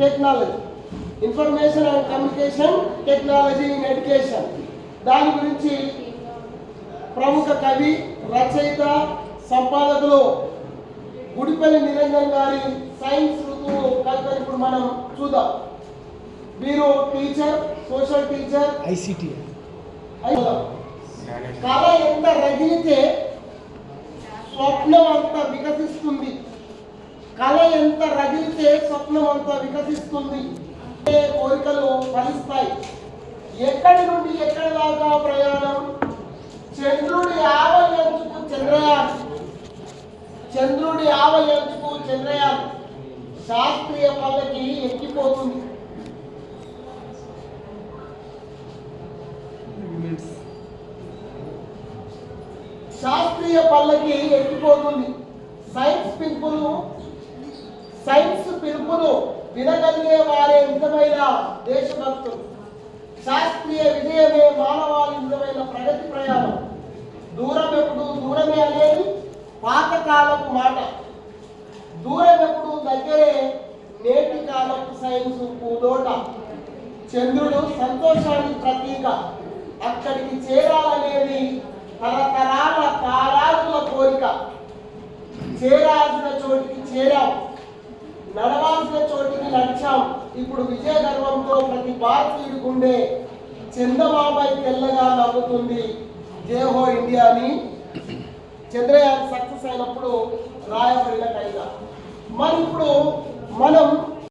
Technology, information and communication technology in education. దాని గురించి ప్రముఖ కవి, రచయిత, సంపాదకులు గుడిపల్లి నిరంజన్ గారి సైన్స్ ఋతువు కవితను ఇప్పుడు మనం చూద్దాం. వీరు టీచర్, సోషల్ టీచర్, ఐసిటి. కళ ఎంత రగిలితే స్వప్నం అంత వికసిస్తుంది. కళ ఎంత రగిలితే స్వప్నం అంత వికసిస్తుంది. కోరికలు ఫలిస్తాయి. ఎక్కడి నుండి ఎక్కడి దాకా ప్రయాణం? చంద్రుడి ఆవయంచుకు చంద్రయాన్, చంద్రుడి ఆవయంచుకు చంద్రయాన్ శాస్త్రీయ పల్లకి ఎక్కిపోతుంది. శాస్త్రీయ పల్లకి ఎక్కిపోతుంది. సైన్స్ పిలుపును వినగలిగే వారే నిజమైన దేశభక్తులు. శాస్త్రీయ విజయమే మానవాళి నిజమైన ప్రగతి ప్రయాణం. దూరం ఎప్పుడు దూరమే అనేది పాతకాలపు మాట. దూరం ఎప్పుడు దగ్గరే నేటి కాలపు సైన్స్ పూదోట. చంద్రుడు సంతోషానికి ప్రతీక. అక్కడికి చేరాలనేది తరతరాల తారాజుల కోరిక. చేరాల్సిన చోటికి చేరాం, నడవాల్సిన చోటికి నడిచాం. ఇప్పుడు విజయ గర్వంతో ప్రతి భారతీయుడి గుండె చందమామై తెల్లగా నవ్వుతుంది. జై హో ఇండియా అని చంద్రయాన్ సక్సెస్ అయినప్పుడు రాయబడిన కవిత. మరి ఇప్పుడు మనం